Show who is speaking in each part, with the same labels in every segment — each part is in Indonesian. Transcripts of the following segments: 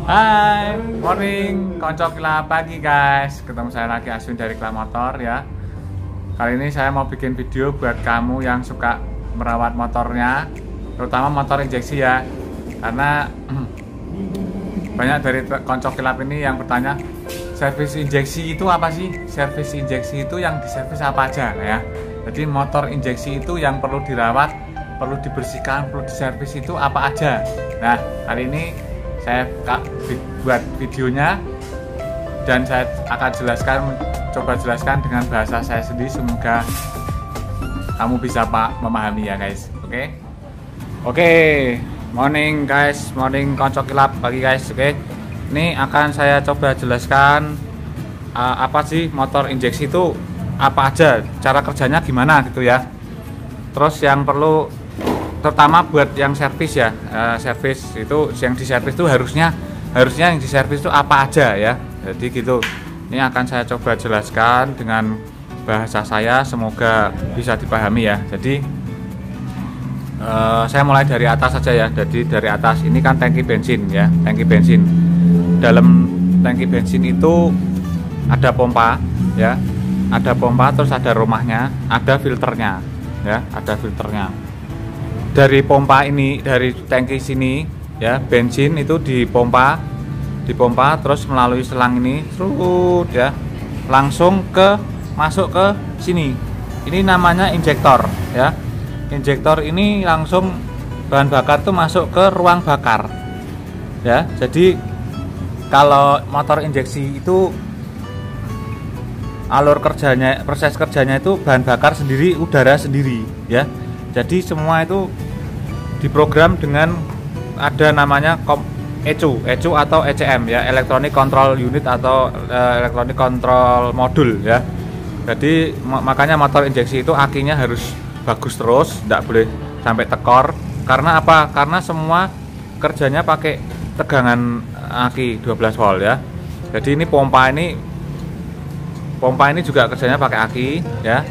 Speaker 1: Hai, morning, konco Kila pagi guys. Ketemu saya lagi Aswin dari Kila Motor ya. Kali ini saya mau bikin video buat kamu yang suka merawat motornya, terutama motor injeksi ya. Karena banyak dari konco Kilap ini yang bertanya, servis injeksi itu apa sih? Servis injeksi itu yang diservis apa aja ya. Jadi motor injeksi itu yang perlu dirawat, perlu dibersihkan, perlu diservis itu apa aja. Nah, kali ini saya buat videonya dan saya akan coba jelaskan dengan bahasa saya sendiri, semoga kamu bisa memahami ya guys. Oke, morning guys, morning konco Kilap pagi guys. Oke, ini akan saya coba jelaskan apa sih motor injeksi itu, apa aja, cara kerjanya gimana gitu ya. Terus yang perlu, terutama buat yang servis ya, servis itu yang diservis itu harusnya yang diservis itu apa aja ya. Jadi gitu, ini akan saya coba jelaskan dengan bahasa saya, semoga bisa dipahami ya. Jadi saya mulai dari atas saja ya. Jadi dari atas ini kan tangki bensin ya, tangki bensin. Dalam tangki bensin itu ada pompa ya, ada pompa, terus ada rumahnya, ada filternya ya, ada filternya. Dari pompa ini, dari tangki sini ya, bensin itu dipompa terus melalui selang ini, serut ya, langsung masuk ke sini. Ini namanya injektor ya. Injektor ini langsung bahan bakar itu masuk ke ruang bakar ya. Jadi kalau motor injeksi itu alur kerjanya, proses kerjanya itu bahan bakar sendiri, udara sendiri ya. Jadi semua itu diprogram dengan ada namanya ECU atau ECM ya, Electronic Control Unit atau Electronic Control Module ya. Jadi makanya motor injeksi itu akinya harus bagus terus, tidak boleh sampai tekor. Karena apa? Karena semua kerjanya pakai tegangan aki 12 volt ya. Jadi ini pompa ini juga kerjanya pakai aki ya.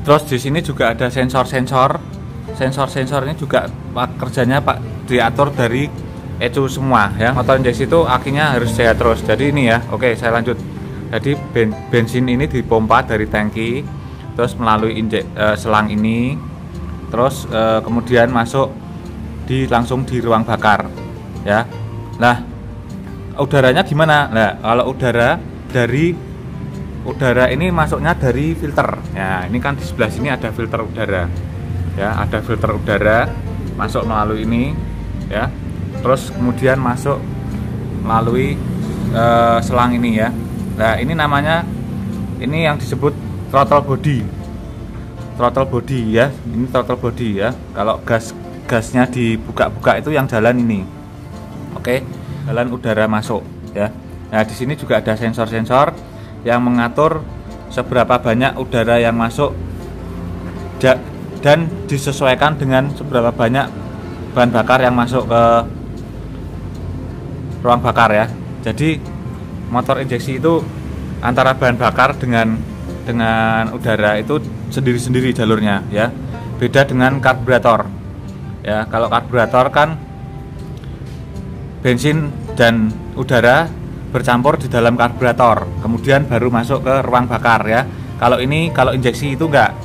Speaker 1: Terus di sini juga ada sensor ini juga kerjanya diatur dari ECU semua ya. Motor injeksi itu akinya harus sehat terus. Jadi ini ya. Oke, saya lanjut. Jadi bensin ini dipompa dari tangki, terus melalui selang ini, terus kemudian masuk langsung di ruang bakar ya. Nah, udaranya gimana? Nah, kalau udara ini masuknya dari filter ya. Ini kan di sebelah sini ada filter udara ya, ada filter udara masuk melalui ini ya, terus kemudian masuk melalui selang ini ya. Nah, ini namanya, ini yang disebut throttle body ya. Ini throttle body ya. Kalau gasnya dibuka-buka itu yang jalan ini. Oke, jalan udara masuk ya. Nah, di sini juga ada sensor-sensor yang mengatur seberapa banyak udara yang masuk dan disesuaikan dengan seberapa banyak bahan bakar yang masuk ke ruang bakar ya. Jadi motor injeksi itu antara bahan bakar dengan udara itu sendiri-sendiri jalurnya ya. Beda dengan karburator ya. Kalau karburator kan bensin dan udara bercampur di dalam karburator, kemudian baru masuk ke ruang bakar ya. Kalau injeksi itu enggak.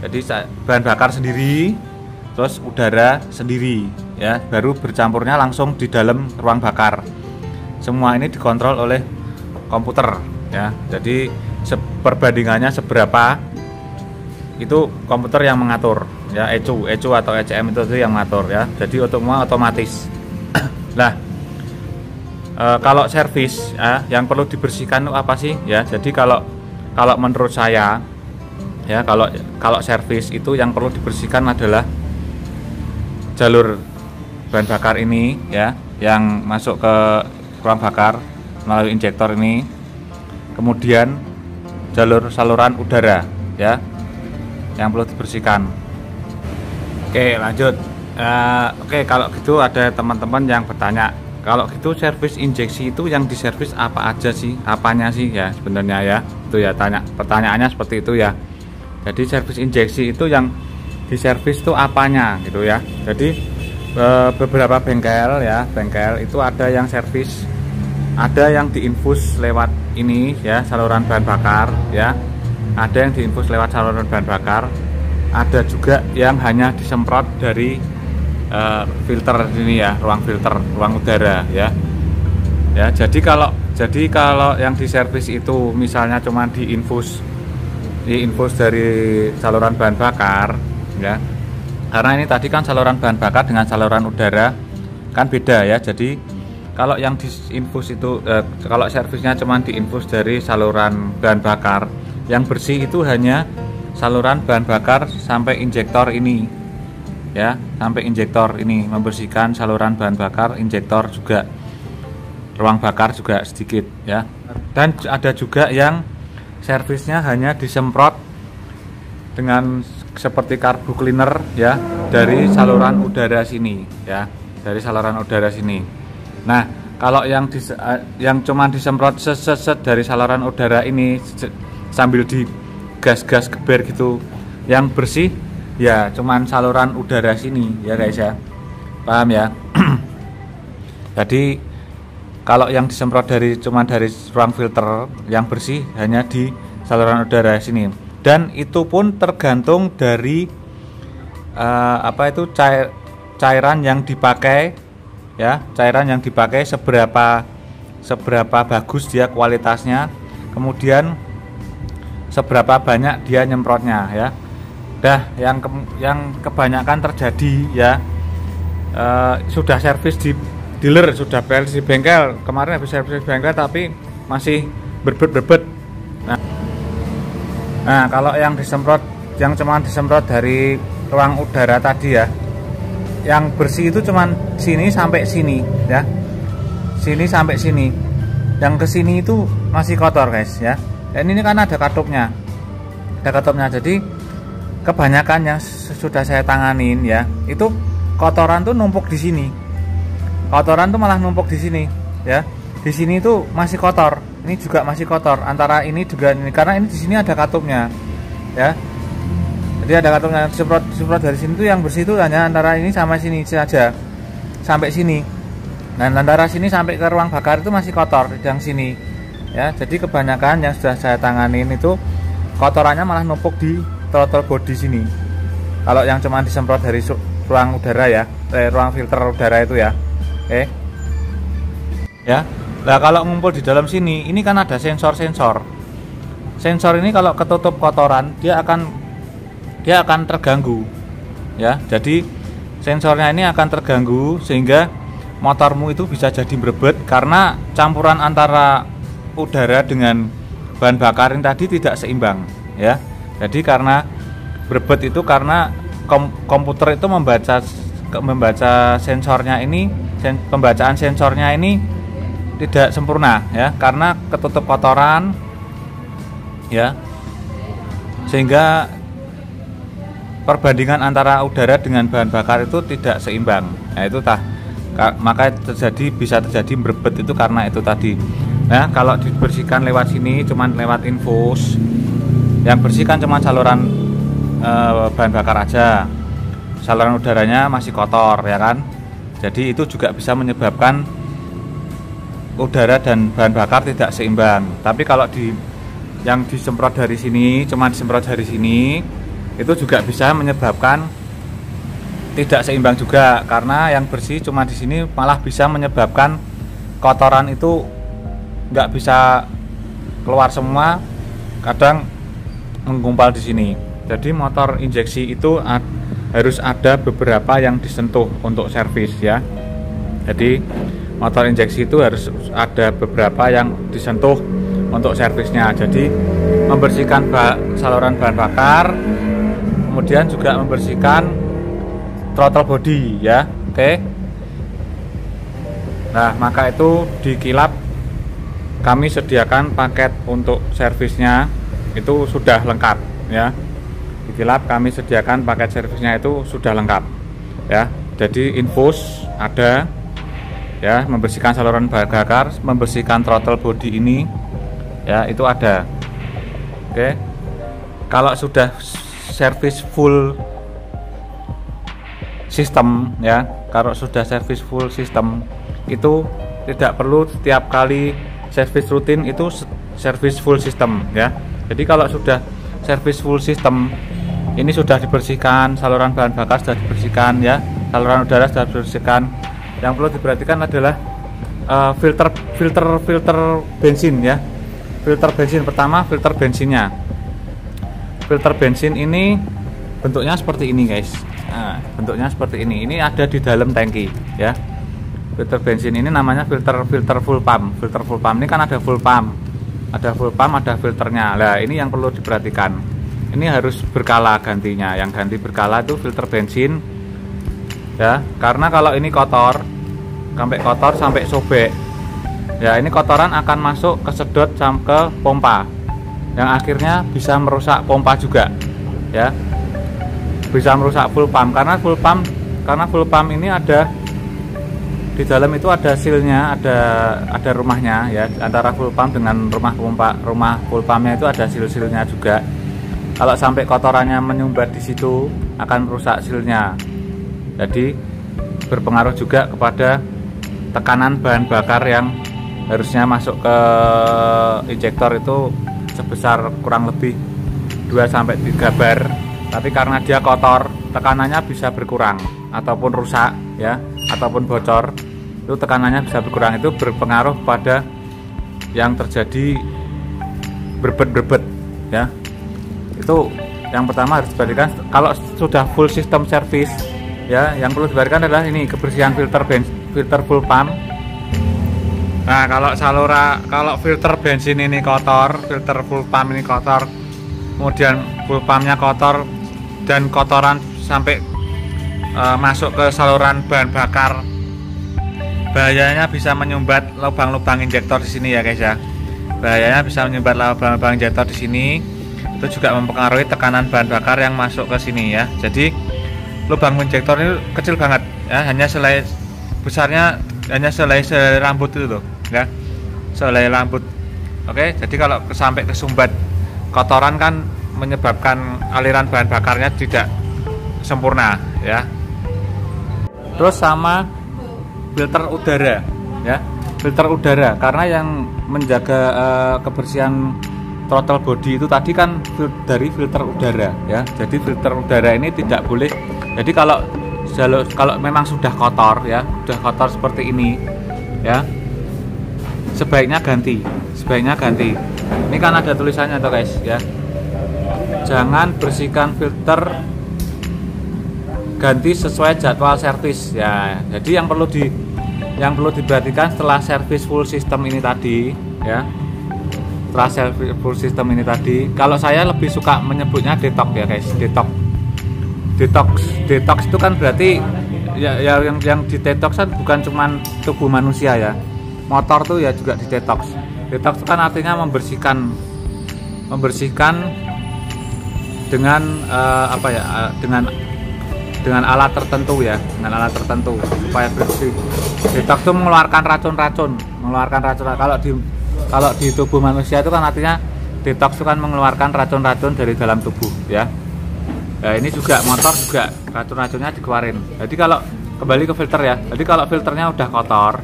Speaker 1: Jadi bahan bakar sendiri, terus udara sendiri ya, baru bercampurnya langsung di dalam ruang bakar. Semua ini dikontrol oleh komputer ya. Jadi perbandingannya seberapa itu komputer yang mengatur ya. ECU atau ECM itu yang mengatur ya. Jadi otomatis. Nah, kalau servis ya, yang perlu dibersihkan itu apa sih ya? Jadi kalau menurut saya ya, kalau servis itu yang perlu dibersihkan adalah jalur bahan bakar ini ya, yang masuk ke ruang bakar melalui injektor ini, kemudian jalur saluran udara ya, yang perlu dibersihkan. Oke, lanjut. Oke, kalau gitu ada teman-teman yang bertanya, kalau gitu servis injeksi itu yang diservis apa aja sih, apanya sih ya sebenarnya ya. Itu ya, pertanyaannya seperti itu ya. Jadi servis injeksi itu yang diservis itu apanya gitu ya. Jadi beberapa bengkel ya, bengkel itu ada yang servis, ada yang diinfus lewat ini ya, saluran bahan bakar ya, ada yang diinfus lewat saluran bahan bakar, ada juga yang hanya disemprot dari filter ini ya, ruang filter, ruang udara ya. Ya, jadi kalau yang diservis itu misalnya cuma diinfus dari saluran bahan bakar ya. Karena ini tadi kan saluran bahan bakar dengan saluran udara kan beda ya. Jadi kalau yang diinfus itu kalau servisnya cuma diinfus dari saluran bahan bakar, yang bersih itu hanya saluran bahan bakar sampai injektor ini ya, sampai injektor ini, membersihkan saluran bahan bakar, injektor juga, ruang bakar juga sedikit ya. Dan ada juga yang servisnya hanya disemprot dengan seperti karbu cleaner ya, dari saluran udara sini ya, dari saluran udara sini. Nah, kalau yang cuma disemprot set dari saluran udara ini sambil di gas geber gitu, yang bersih ya cuman saluran udara sini ya guys ya, paham ya. Jadi kalau yang disemprot cuma dari ruang filter, yang bersih hanya di saluran udara sini. Dan itu pun tergantung dari cairan yang dipakai ya, cairan yang dipakai seberapa bagus dia kualitasnya, kemudian seberapa banyak dia nyemprotnya ya. Yang kebanyakan terjadi ya, sudah servis di dealer, sudah servis di bengkel, kemarin habis servis di bengkel tapi masih berbet. Nah, kalau yang cuma disemprot dari ruang udara tadi ya, yang bersih itu cuma sini sampai sini ya, sini sampai sini. Yang kesini itu masih kotor guys ya. Dan ini kan ada katupnya, jadi kebanyakan yang sudah saya tanganin ya, itu kotoran tuh numpuk di sini. Kotoran tuh malah numpuk di sini ya. Di sini tuh masih kotor. Ini juga masih kotor. Antara ini juga ini, karena ini di sini ada katupnya ya. Jadi ada katupnya, semprot dari sini tuh yang bersih itu hanya antara ini sama sini saja. Sampai sini. Dan antara sini sampai ke ruang bakar itu masih kotor yang sini. Ya, jadi kebanyakan yang sudah saya tanganin itu kotorannya malah numpuk di throttle body sini. Kalau yang cuma disemprot dari ruang udara ya, ruang filter udara itu ya. Oke. Ya. Nah, kalau ngumpul di dalam sini, ini kan ada sensor. Sensor ini kalau ketutup kotoran, dia akan terganggu. Ya. Jadi sensornya ini akan terganggu sehingga motormu itu bisa jadi berebet karena campuran antara udara dengan bahan bakar ini tadi tidak seimbang ya. Jadi karena berebet itu karena komputer itu membaca sensornya ini, pembacaan sensornya ini tidak sempurna ya, karena ketutup kotoran ya, sehingga perbandingan antara udara dengan bahan bakar itu tidak seimbang. Nah, itu maka bisa terjadi berebet itu karena itu tadi. Nah, kalau dibersihkan lewat sini cuman lewat infus, yang bersihkan cuma saluran bahan bakar aja, saluran udaranya masih kotor ya kan. Jadi itu juga bisa menyebabkan udara dan bahan bakar tidak seimbang. Tapi kalau yang disemprot dari sini, cuma disemprot dari sini, itu juga bisa menyebabkan tidak seimbang juga, karena yang bersih cuma di sini malah bisa menyebabkan kotoran itu nggak bisa keluar semua, kadang menggumpal di sini. Jadi motor injeksi itu harus ada beberapa yang disentuh untuk servis ya. Jadi motor injeksi itu harus ada beberapa yang disentuh untuk servisnya. Jadi membersihkan saluran bahan bakar, kemudian juga membersihkan throttle body ya. Oke. Nah, maka itu di Kilap kami sediakan paket untuk servisnya itu sudah lengkap ya. Di Kilap kami sediakan paket servisnya itu sudah lengkap ya. Jadi infus ada ya, membersihkan saluran bahan bakar, membersihkan throttle body ini ya, itu ada. Oke. Kalau sudah servis full sistem ya, kalau sudah servis full sistem itu tidak perlu setiap kali servis rutin itu servis full sistem ya. Jadi kalau sudah servis full sistem ini sudah dibersihkan, saluran bahan bakar sudah dibersihkan ya, saluran udara sudah dibersihkan. Yang perlu diperhatikan adalah filter bensin ya. Filter bensin pertama, filter bensinnya. Filter bensin ini bentuknya seperti ini guys. Nah, bentuknya seperti ini. Ini ada di dalam tangki ya. Filter bensin ini namanya filter full pump. Filter full pump ini kan ada full pump, ada filternya. Nah ini yang perlu diperhatikan. Ini harus berkala gantinya. Yang ganti berkala itu filter bensin ya. Karena kalau ini kotor sampai sobek ya, ini kotoran akan masuk ke sedot sampai ke pompa, yang akhirnya bisa merusak pompa juga ya, bisa merusak full pump. Karena full pump ini ada di dalam itu ada sealnya, ada rumahnya ya, antara full pump dengan rumah full pumpnya itu ada seal-sealnya juga. Kalau sampai kotorannya menyumbat di situ akan merusak sealnya. Jadi berpengaruh juga kepada tekanan bahan bakar yang harusnya masuk ke injektor itu sebesar kurang lebih 2-3 bar. Tapi karena dia kotor, tekanannya bisa berkurang ataupun rusak ya, ataupun bocor. Itu tekanannya bisa berkurang, itu berpengaruh pada yang terjadi berbet ya. Itu yang pertama harus diperhatikan. Kalau sudah full system service ya, yang perlu diperhatikan adalah ini kebersihan filter full pump. Nah kalau filter bensin ini kotor, filter full pump ini kotor, kemudian full pumpnya kotor dan kotoran sampai masuk ke saluran bahan bakar, bahayanya bisa menyumbat lubang-lubang injektor di sini ya guys ya. Bahayanya bisa menyumbat lubang-lubang injektor di sini. Itu juga mempengaruhi tekanan bahan bakar yang masuk ke sini ya. Jadi lubang injektor ini kecil banget ya, hanya besarnya hanya selai rambut itu loh ya, selai rambut. Oke, jadi kalau sampai kesumbat kotoran kan menyebabkan aliran bahan bakarnya tidak sempurna ya. Terus sama filter udara ya, filter udara, karena yang menjaga kebersihan throttle body itu tadi kan dari filter udara ya. Jadi filter udara ini tidak boleh. Jadi kalau memang sudah kotor ya, sudah kotor seperti ini ya, sebaiknya ganti. Ini kan ada tulisannya tuh guys ya. Jangan bersihkan filter, ganti sesuai jadwal servis ya. Jadi yang perlu diperhatikan setelah servis full system ini tadi ya. Setelah servis full system ini tadi, kalau saya lebih suka menyebutnya detox ya guys. Detox itu kan berarti ya yang di detox kan bukan cuman tubuh manusia ya. Motor tuh ya juga di detox. Detox itu kan artinya membersihkan dengan dengan alat tertentu ya, dengan alat tertentu supaya bersih. Detox itu mengeluarkan racun-racun. Kalau di tubuh manusia itu kan artinya detox itu kan mengeluarkan racun-racun dari dalam tubuh ya. Nah ini juga motor juga racun-racunnya dikeluarin. Jadi kalau kembali ke filter ya, jadi kalau filternya udah kotor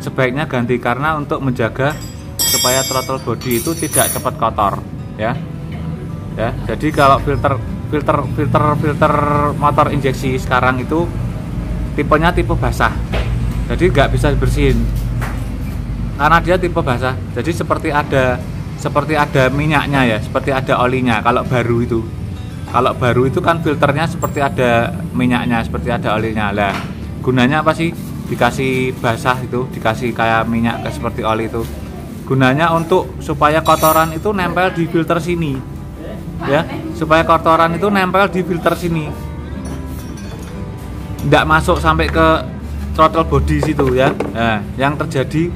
Speaker 1: sebaiknya ganti, karena untuk menjaga supaya throttle body itu tidak cepat kotor ya. Jadi kalau filter motor injeksi sekarang itu tipenya tipe basah, jadi nggak bisa dibersihin karena dia tipe basah. Jadi seperti ada minyaknya ya, seperti ada olinya. Kalau baru itu kan filternya seperti ada minyaknya, seperti ada olinya. Lah gunanya apa sih dikasih basah itu, dikasih kayak minyak seperti oli itu? Gunanya untuk supaya kotoran itu nempel di filter sini ya, supaya kotoran itu nempel di filter sini, tidak masuk sampai ke throttle body situ ya. Nah yang terjadi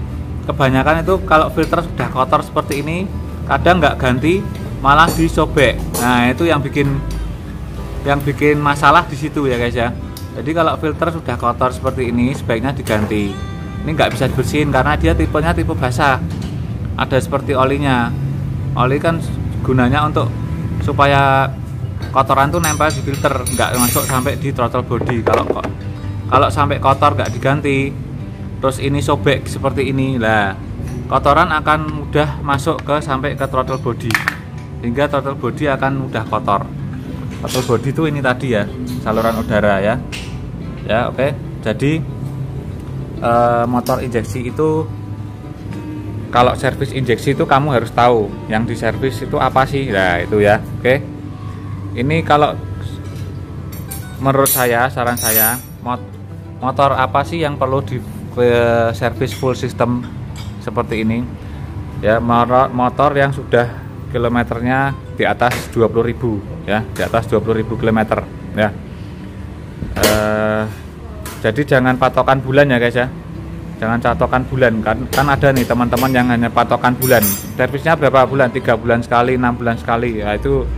Speaker 1: kebanyakan itu kalau filter sudah kotor seperti ini, kadang nggak ganti malah disobek. Nah itu yang bikin masalah di situ ya guys ya. Jadi kalau filter sudah kotor seperti ini sebaiknya diganti. Ini nggak bisa dibersihin karena dia tipenya tipe basah, ada seperti olinya. Oli kan gunanya untuk supaya kotoran tuh nempel di filter, nggak masuk sampai di throttle body. Kalau sampai kotor nggak diganti, terus ini sobek seperti ini lah, kotoran akan mudah masuk sampai ke throttle body, hingga throttle body akan mudah kotor. Throttle body itu ini tadi ya, saluran udara ya. Ya oke. Jadi motor injeksi itu, kalau servis injeksi itu kamu harus tahu yang diservis itu apa sih. Nah itu ya. Oke. Ini kalau menurut saya, saran saya, motor apa sih yang perlu di servis full system seperti ini ya. Motor yang sudah kilometernya di atas 20.000 ya, di atas 20.000 kilometer ya. Jadi jangan patokan bulan ya guys ya, jangan patokan bulan, kan ada nih teman-teman yang hanya patokan bulan, servisnya berapa bulan, 3 bulan sekali, 6 bulan sekali ya. Itu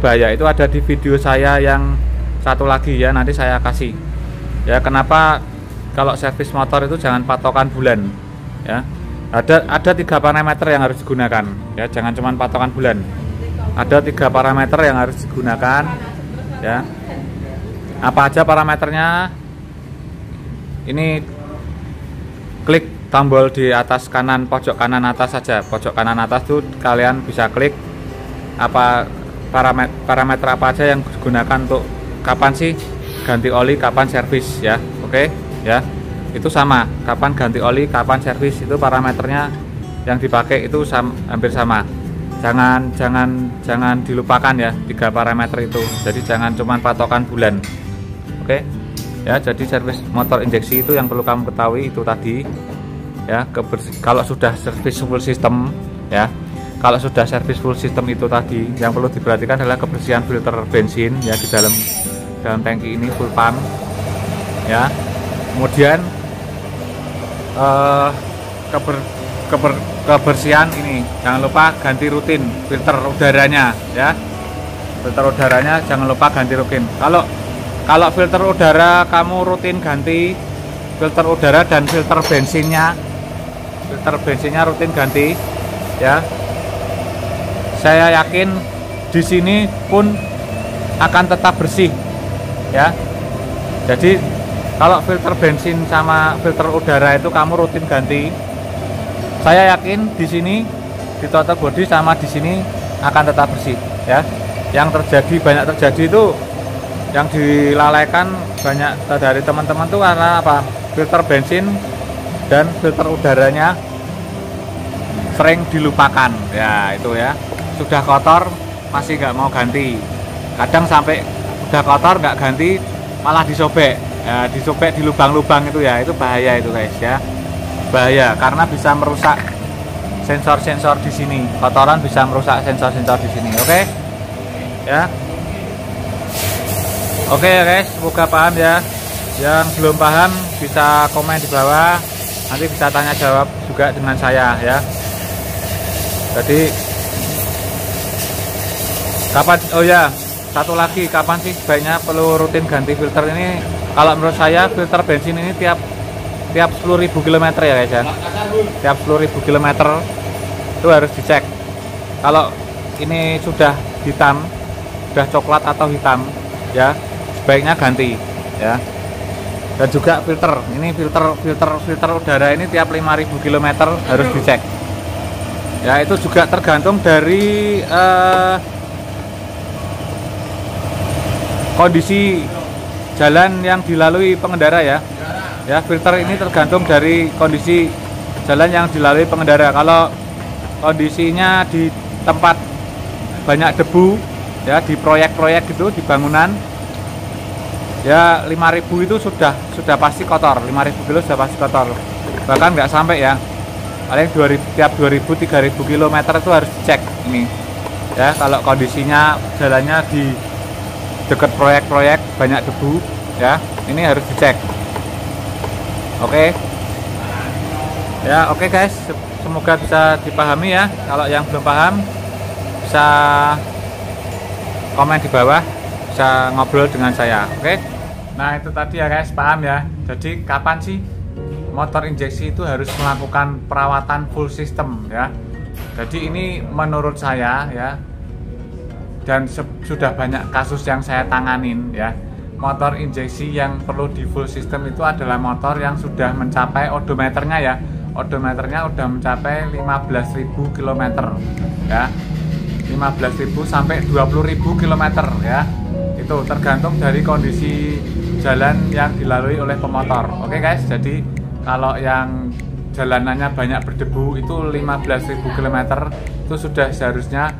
Speaker 1: bahaya. Itu ada di video saya yang satu lagi ya, nanti saya kasih ya, kenapa kalau servis motor itu jangan patokan bulan ya. Ada 3 parameter yang harus digunakan ya, jangan cuma patokan bulan. Ada 3 parameter yang harus digunakan ya. Apa aja parameternya? Ini klik tombol di atas kanan, pojok kanan atas saja, pojok kanan atas tuh kalian bisa klik apa parameter apa aja yang digunakan untuk kapan sih ganti oli, kapan servis ya. Oke ya, itu sama, kapan ganti oli, kapan servis, itu parameternya yang dipakai itu hampir sama. Jangan dilupakan ya, 3 parameter itu. Jadi jangan cuma patokan bulan. Oke ya, jadi servis motor injeksi itu yang perlu kamu ketahui itu tadi ya. Kalau sudah servis full system ya, kalau sudah servis full system itu tadi, yang perlu diperhatikan adalah kebersihan filter bensin ya di dalam tangki ini, full pump ya. Kemudian kebersihan ini jangan lupa ganti rutin filter udaranya ya. Filter udaranya jangan lupa ganti rutin. Kalau filter udara kamu rutin ganti, filter udara dan filter bensinnya rutin ganti ya, saya yakin di sini pun akan tetap bersih ya. Jadi kalau filter bensin sama filter udara itu kamu rutin ganti, saya yakin di sini di throttle body sama di sini akan tetap bersih ya. Yang banyak terjadi itu, yang dilalaikan banyak dari teman-teman tuh karena apa? Filter bensin dan filter udaranya sering dilupakan ya. Itu ya, sudah kotor masih nggak mau ganti, kadang sampai udah kotor nggak ganti malah disobek ya, disobek di lubang-lubang itu ya. Itu bahaya itu guys ya, bahaya karena bisa merusak sensor-sensor di sini. Kotoran bisa merusak sensor-sensor di sini. Oke ya. Oke ya guys, semoga paham ya. Yang belum paham bisa komen di bawah, nanti bisa tanya jawab juga dengan saya ya. Jadi kapan, oh ya satu lagi, kapan sih sebaiknya perlu rutin ganti filter ini? Kalau menurut saya filter bensin ini tiap 10.000 km ya guys ya. Tiap 10.000 km itu harus dicek. Kalau ini sudah hitam, sudah coklat atau hitam ya, sebaiknya ganti ya. Dan juga filter, ini filter udara ini tiap 5.000 km harus dicek ya. Itu juga tergantung dari kondisi jalan yang dilalui pengendara ya. Ya, filter ini tergantung dari kondisi jalan yang dilalui pengendara. Kalau kondisinya di tempat banyak debu ya, di proyek-proyek gitu, di bangunan ya, 5.000 itu sudah pasti kotor. 5.000 kilo sudah pasti kotor, bahkan nggak sampai ya, paling tiap 2.000-3.000 km itu harus dicek ini ya. Kalau kondisinya jalannya di dekat proyek-proyek banyak debu ya, ini harus dicek. Oke ya. Oke guys, semoga bisa dipahami ya. Kalau yang belum paham bisa komen di bawah, bisa ngobrol dengan saya. Oke. Nah itu tadi ya guys, paham ya. Jadi kapan sih motor injeksi itu harus melakukan perawatan full system ya. Jadi ini menurut saya ya, dan sudah banyak kasus yang saya tanganin ya. Motor injeksi yang perlu di full system itu adalah motor yang sudah mencapai odometernya ya. Odometernya udah mencapai 15.000 km ya. 15.000 sampai 20.000 km ya. Itu tergantung dari kondisi jalan yang dilalui oleh pemotor. Oke guys, jadi kalau yang jalanannya banyak berdebu itu 15.000 km itu sudah seharusnya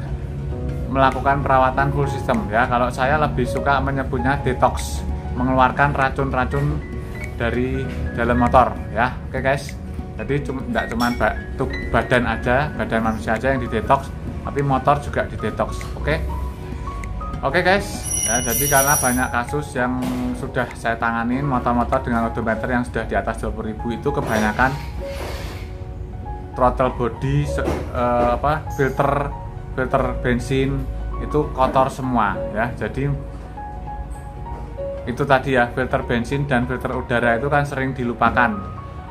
Speaker 1: melakukan perawatan full system ya. Kalau saya lebih suka menyebutnya detox, mengeluarkan racun-racun dari dalam motor ya. Oke guys, jadi tidak cuma badan aja, badan manusia aja yang didetox, tapi motor juga didetox. Oke guys ya, jadi karena banyak kasus yang sudah saya tanganin, motor-motor dengan odometer yang sudah di atas 20.000 itu kebanyakan throttle body, filter bensin itu kotor semua ya. Jadi itu tadi ya, filter bensin dan filter udara itu kan sering dilupakan,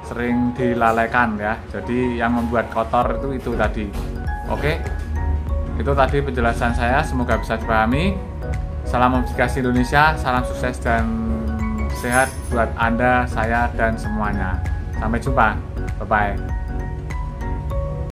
Speaker 1: sering dilalaikan ya. Jadi yang membuat kotor itu tadi. Oke, itu tadi penjelasan saya, semoga bisa dipahami. Salam modifikasi Indonesia, salam sukses dan sehat buat Anda, saya dan semuanya. Sampai jumpa, bye bye.